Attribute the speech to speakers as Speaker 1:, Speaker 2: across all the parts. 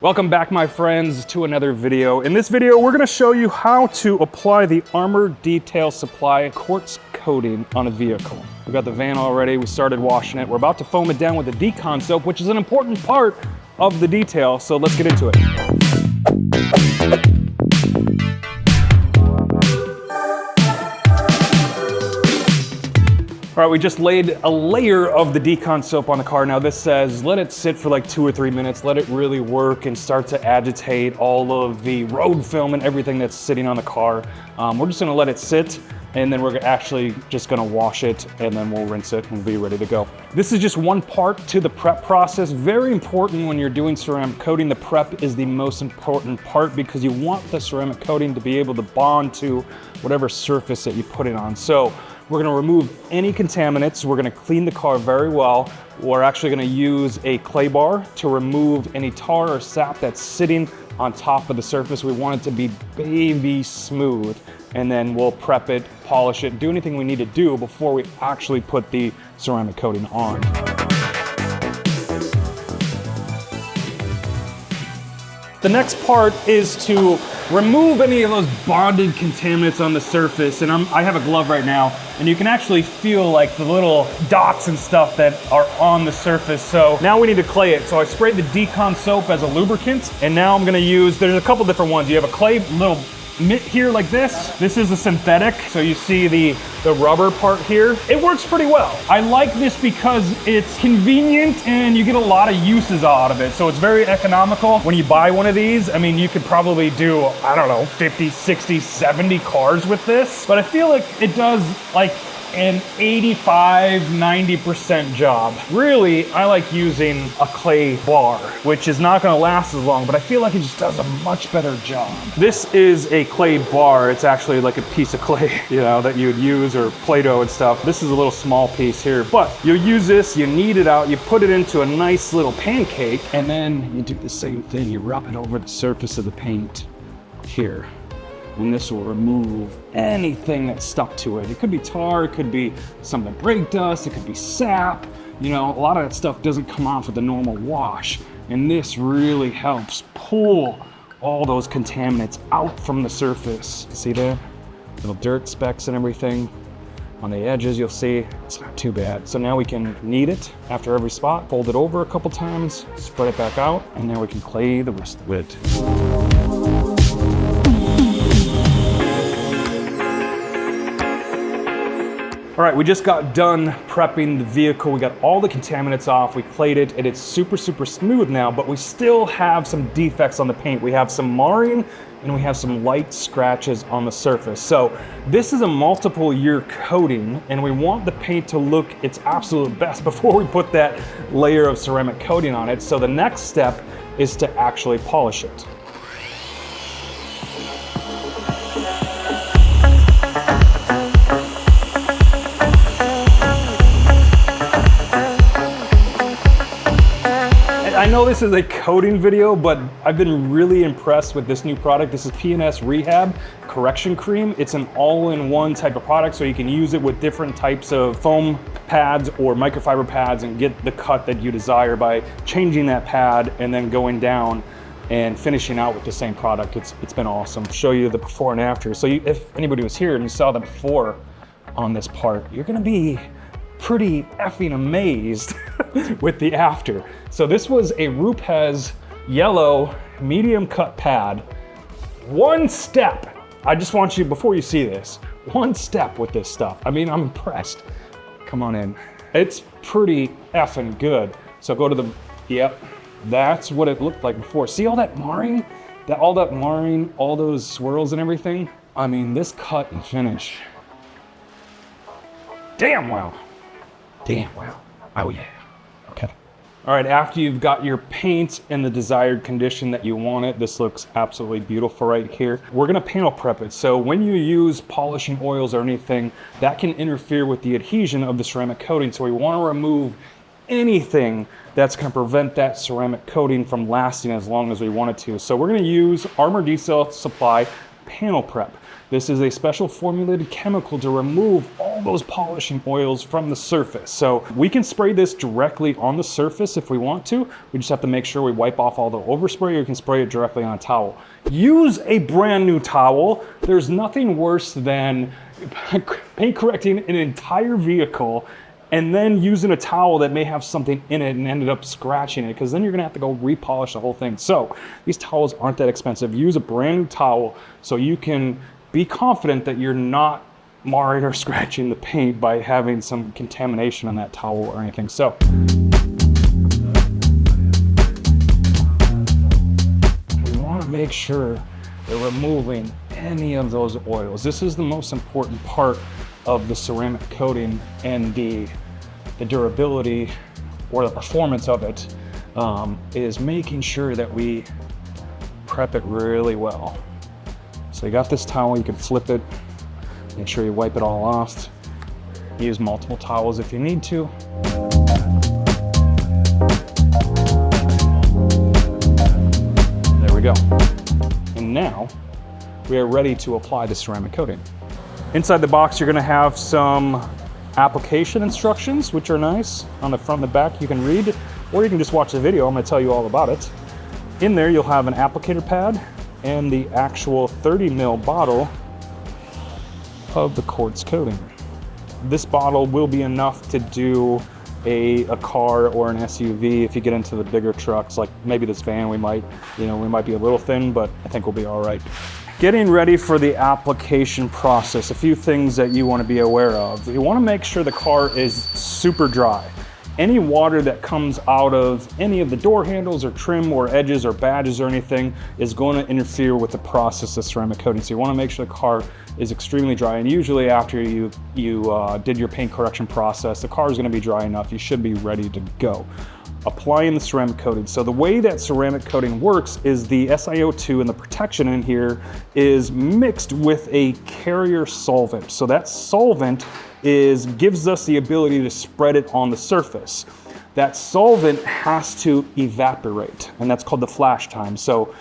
Speaker 1: Welcome back, my friends, to another video. In this video, we're gonna show you how to apply the Armor Detail Supply quartz coating on a vehicle. We got the van already, we started washing it. We're about to foam it down with the Decon soap, which is an important part of the detail, so let's get into it. All right, we just laid a layer of the Decon soap on the car. Now this says, let it sit for like 2 or 3 minutes, let it really work and start to agitate all of the road film and everything that's sitting on the car. We're just gonna let it sit, and then we're actually just gonna wash it, and then we'll rinse it and be ready to go. This is just one part to the prep process. Very important when you're doing ceramic coating. The prep is the most important part because you want the ceramic coating to be able to bond to whatever surface that you put it on. So we're gonna remove any contaminants. We're gonna clean the car very well. We're actually gonna use a clay bar to remove any tar or sap that's sitting on top of the surface. We want it to be baby smooth. And then we'll prep it, polish it, do anything we need to do before we actually put the ceramic coating on. The next part is to remove any of those bonded contaminants on the surface. And I have a glove right now, and you can actually feel like the little dots and stuff that are on the surface. So now we need to clay it. So I sprayed the Decon soap as a lubricant, and now I'm gonna use, there's a couple different ones. You have a clay little mitt here like this. This is a synthetic, so you see the rubber part here. It works pretty well. I like this because it's convenient and you get a lot of uses out of it. So it's very economical. When you buy one of these, I mean, you could probably do, I don't know, 50, 60, 70 cars with this. But I feel like it does like an 85, 90% job. Really, I like using a clay bar, which is not gonna last as long, but I feel like it just does a much better job. This is a clay bar. It's actually like a piece of clay, you know, that you would use, or Play-Doh and stuff. This is a little small piece here, but you use this, you knead it out, you put it into a nice little pancake, and then you do the same thing. You rub it over the surface of the paint here. And this will remove anything that's stuck to it. It could be tar, it could be some of the brake dust, it could be sap. You know, a lot of that stuff doesn't come off with a normal wash. And this really helps pull all those contaminants out from the surface. See there? Little dirt specks and everything. On the edges, you'll see it's not too bad. So now we can knead it after every spot, fold it over a couple times, spread it back out, and now we can clay the rest of it. All right, we just got done prepping the vehicle. We got all the contaminants off, we clayed it, and it's super, super smooth now, but we still have some defects on the paint. We have some marring, and we have some light scratches on the surface. So this is a multiple year coating, and we want the paint to look its absolute best before we put that layer of ceramic coating on it. So the next step is to actually polish it. I know this is a coating video, but I've been really impressed with this new product. This is P&S Rehab Correction Cream. It's an all-in-one type of product, so you can use it with different types of foam pads or microfiber pads and get the cut that you desire by changing that pad and then going down and finishing out with the same product. It's been awesome. I'll show you the before and after. So if anybody was here and you saw the before on this part, you're gonna be pretty effing amazed with the after. So this was a Rupes yellow medium cut pad. One step, I just want you, before you see this, one step with this stuff. I mean, I'm impressed. Come on in. It's pretty effing good. So go to the, yep, that's what it looked like before. See all that marring? All that marring, all those swirls and everything? I mean, this cut and finish, damn well. Damn well. Oh yeah. Okay. All right, after you've got your paint in the desired condition that you want it, this looks absolutely beautiful right here. We're gonna panel prep it. So when you use polishing oils or anything, that can interfere with the adhesion of the ceramic coating. So we wanna remove anything that's gonna prevent that ceramic coating from lasting as long as we want it to. So we're gonna use Armor Detail Supply panel prep. This is a special formulated chemical to remove all those polishing oils from the surface. So we can spray this directly on the surface if we want to. We just have to make sure we wipe off all the overspray, or you can spray it directly on a towel. Use a brand new towel. There's nothing worse than paint correcting an entire vehicle and then using a towel that may have something in it and ended up scratching it, because then you're gonna have to go repolish the whole thing. So these towels aren't that expensive. Use a brand new towel so you can be confident that you're not marring or scratching the paint by having some contamination on that towel or anything. So we wanna make sure they're removing any of those oils. This is the most important part of the ceramic coating, and the durability or the performance of it is making sure that we prep it really well. So you got this towel, you can flip it, make sure you wipe it all off. Use multiple towels if you need to. There we go. And now we are ready to apply the ceramic coating. Inside the box, you're gonna have some application instructions, which are nice. On the front and the back, you can read, or you can just watch the video. I'm gonna tell you all about it. In there, you'll have an applicator pad and the actual 30 ml bottle of the quartz coating. This bottle will be enough to do a car or an SUV. If you get into the bigger trucks, like maybe this van, we might be a little thin, but I think we'll be all right. Getting ready for the application process, a few things that you want to be aware of. You want to make sure the car is super dry. Any water that comes out of any of the door handles or trim or edges or badges or anything is going to interfere with the process of ceramic coating. So you want to make sure the car is extremely dry, and usually after you did your paint correction process, the car is going to be dry enough. You should be ready to go. Applying the ceramic coating. So the way that ceramic coating works is the SiO2 and the protection in here is mixed with a carrier solvent. So that solvent gives us the ability to spread it on the surface. That solvent has to evaporate, and that's called the flash time. So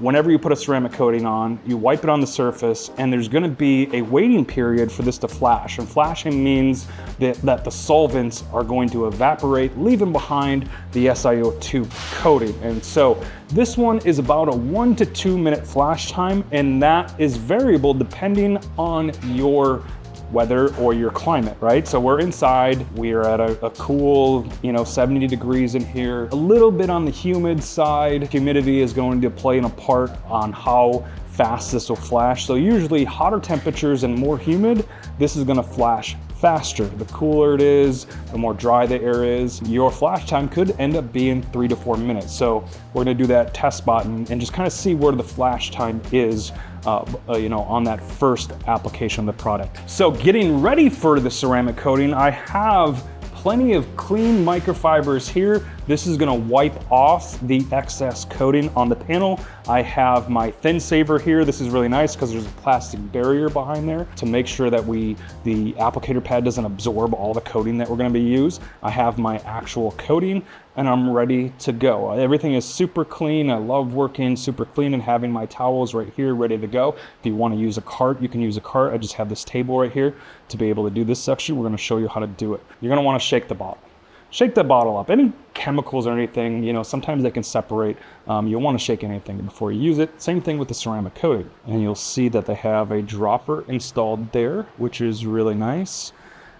Speaker 1: whenever you put a ceramic coating on, you wipe it on the surface, and there's gonna be a waiting period for this to flash. And flashing means that the solvents are going to evaporate, leaving behind the SiO2 coating. And so this one is about a 1 to 2 minute flash time, and that is variable depending on your weather or your climate, right? So we're inside, we are at a cool, 70 degrees in here. A little bit on the humid side. Humidity is going to play a part on how fast this will flash. So usually hotter temperatures and more humid, this is gonna flash faster. The cooler it is, the more dry the air is, your flash time could end up being 3 to 4 minutes. So we're gonna do that test spot and just kind of see where the flash time is on that first application of the product. So getting ready for the ceramic coating, I have plenty of clean microfibers here. This is gonna wipe off the excess coating on the panel. I have my thin saver here. This is really nice because there's a plastic barrier behind there to make sure that the applicator pad doesn't absorb all the coating that we're gonna use. I have my actual coating and I'm ready to go. Everything is super clean. I love working super clean and having my towels right here ready to go. If you wanna use a cart, you can use a cart. I just have this table right here to be able to do this section. We're gonna show you how to do it. You're gonna wanna shake the bottle. Shake the bottle up. Any chemicals or anything, sometimes they can separate. You'll want to shake anything before you use it. Same thing with the ceramic coating. And you'll see that they have a dropper installed there, which is really nice.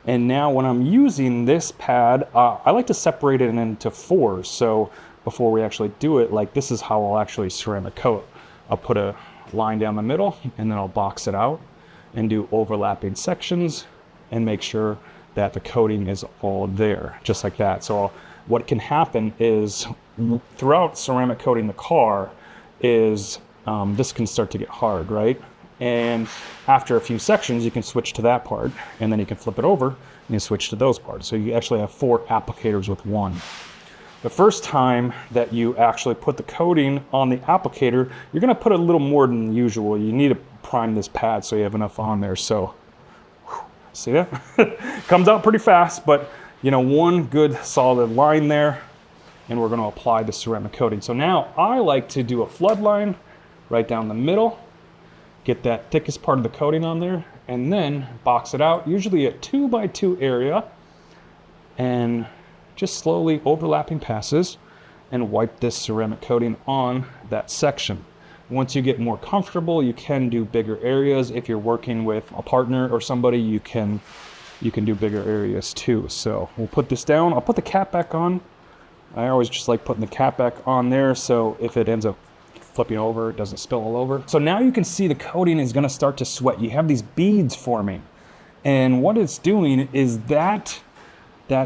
Speaker 1: And now when I'm using this pad, I like to separate it into 4. So before we actually do it, like this is how I'll actually ceramic coat. I'll put a line down the middle and then I'll box it out and do overlapping sections and make sure that the coating is all there, just like that. So what can happen is throughout ceramic coating the car is this can start to get hard, right? And after a few sections, you can switch to that part, and then you can flip it over and you switch to those parts. So you actually have 4 applicators with one. The first time that you actually put the coating on the applicator, you're gonna put a little more than usual. You need to prime this pad so you have enough on there. So see that? Comes out pretty fast, but one good solid line there, and we're gonna apply the ceramic coating. So now I like to do a flood line right down the middle, get that thickest part of the coating on there, and then box it out, usually a 2x2 area, and just slowly overlapping passes and wipe this ceramic coating on that section. Once you get more comfortable, you can do bigger areas. If you're working with a partner or somebody, you can do bigger areas too. So we'll put this down. I'll put the cap back on. I always just like putting the cap back on there, so if it ends up flipping over, it doesn't spill all over. So now you can see the coating is gonna start to sweat. You have these beads forming. And what it's doing is that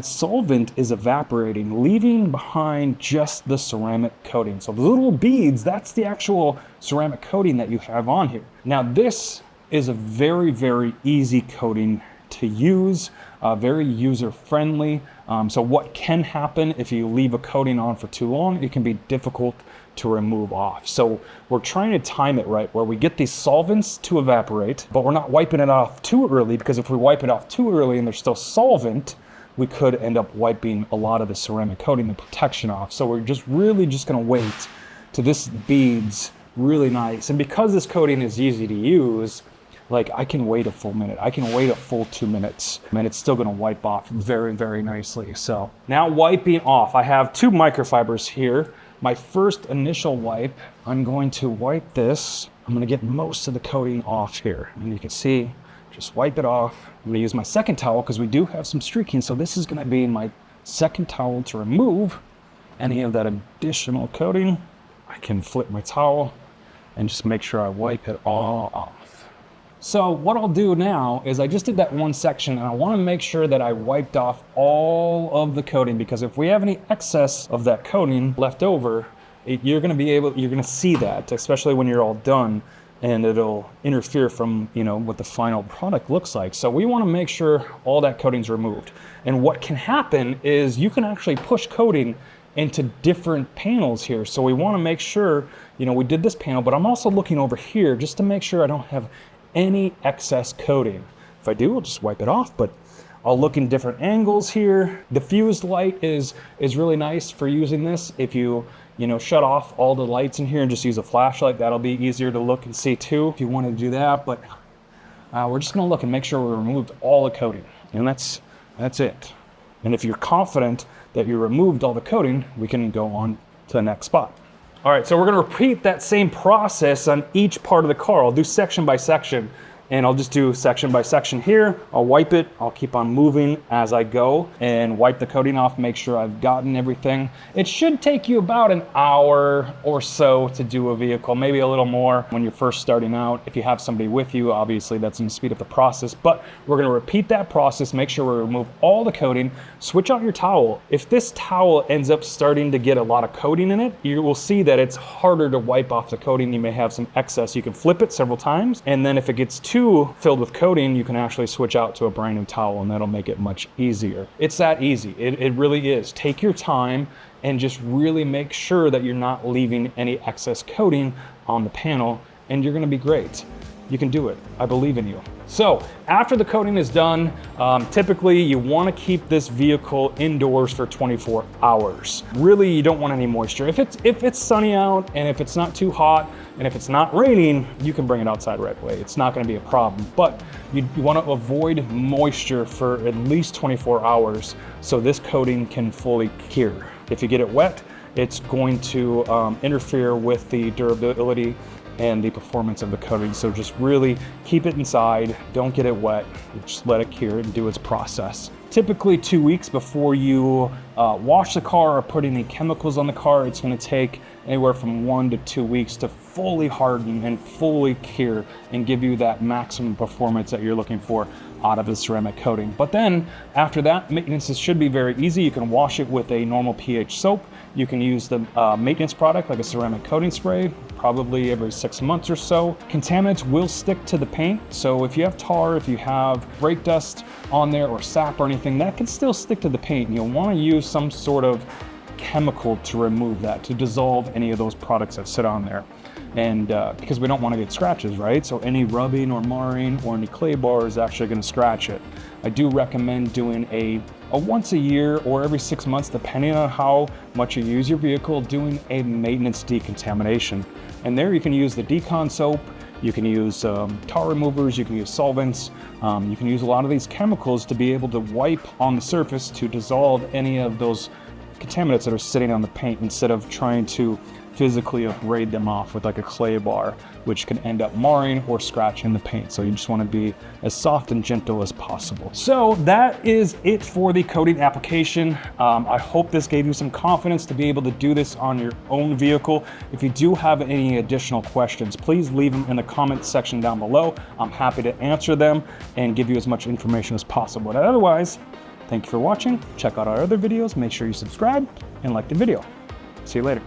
Speaker 1: solvent is evaporating, leaving behind just the ceramic coating. So the little beads, that's the actual ceramic coating that you have on here. Now this is a very, very easy coating to use, very user-friendly. So what can happen if you leave a coating on for too long, it can be difficult to remove off. So we're trying to time it right, where we get these solvents to evaporate, but we're not wiping it off too early, because if we wipe it off too early and there's still solvent, we could end up wiping a lot of the ceramic coating, the protection off. So we're just really just gonna wait till this beads really nice. And because this coating is easy to use, like I can wait a full minute, I can wait a full 2 minutes, and it's still gonna wipe off very, very nicely. So now wiping off, I have 2 microfibers here. My first initial wipe, I'm going to wipe this. I'm gonna get most of the coating off here. And you can see, just wipe it off. I'm gonna use my second towel because we do have some streaking. So this is gonna be my second towel to remove any of that additional coating. I can flip my towel and just make sure I wipe it all off. So what I'll do now is I just did that one section, and I wanna make sure that I wiped off all of the coating, because if we have any excess of that coating left over, you're gonna see that, especially when you're all done, and it'll interfere from, what the final product looks like. So we wanna make sure all that coating's removed. And what can happen is you can actually push coating into different panels here. So we wanna make sure, we did this panel, but I'm also looking over here just to make sure I don't have any excess coating. If I do, I'll just wipe it off, but I'll look in different angles here. The fused light is really nice for using this. If you shut off all the lights in here and just use a flashlight, that'll be easier to look and see too, if you want to do that. But we're just gonna look and make sure we removed all the coating, and that's it. And if you're confident that you removed all the coating, we can go on to the next spot. All right, so we're gonna repeat that same process on each part of the car. I'll do section by section, and I'll just do section by section here. I'll wipe it, I'll keep on moving as I go and wipe the coating off, make sure I've gotten everything. It should take you about an hour or so to do a vehicle, maybe a little more when you're first starting out. If you have somebody with you, obviously that's gonna speed up the process, but we're gonna repeat that process, make sure we remove all the coating, switch out your towel. If this towel ends up starting to get a lot of coating in it, you will see that it's harder to wipe off the coating. You may have some excess. You can flip it several times, and then if it gets too filled with coating, you can actually switch out to a brand new towel, and that'll make it much easier. It's that easy. It really is. Take your time and just really make sure that you're not leaving any excess coating on the panel, and you're gonna be great. You can do it. I believe in you. So after the coating is done, typically you want to keep this vehicle indoors for 24 hours. Really, you don't want any moisture. If it's sunny out, and if it's not too hot, and if it's not raining, you can bring it outside right away. It's not going to be a problem. But you want to avoid moisture for at least 24 hours so this coating can fully cure. If you get it wet, it's going to interfere with the durability and the performance of the coating. So just really keep it inside, don't get it wet, just let it cure and do its process. Typically 2 weeks before you wash the car or put any chemicals on the car, it's gonna take anywhere from 1 to 2 weeks to fully harden and fully cure and give you that maximum performance that you're looking for out of the ceramic coating. But then after that, maintenance should be very easy. You can wash it with a normal pH soap. You can use the maintenance product like a ceramic coating spray, probably every 6 months or so. Contaminants will stick to the paint, so if you have tar, if you have brake dust on there or sap or anything, that can still stick to the paint. You'll want to use some sort of chemical to remove that, to dissolve any of those products that sit on there. And because we don't want to get scratches, right? So any rubbing or marring or any clay bar is actually going to scratch it. I do recommend doing a once a year or every 6 months, depending on how much you use your vehicle, doing a maintenance decontamination. And there you can use the Decon soap. You can use tar removers, you can use solvents, you can use a lot of these chemicals to be able to wipe on the surface to dissolve any of those contaminants that are sitting on the paint instead of trying to physically abrade them off with like a clay bar, which can end up marring or scratching the paint. So you just want to be as soft and gentle as possible. So that is it for the coating application. I hope this gave you some confidence to be able to do this on your own vehicle. If you do have any additional questions, please leave them in the comment section down below. I'm happy to answer them and give you as much information as possible. But otherwise, thank you for watching. Check out our other videos. Make sure you subscribe and like the video. See you later.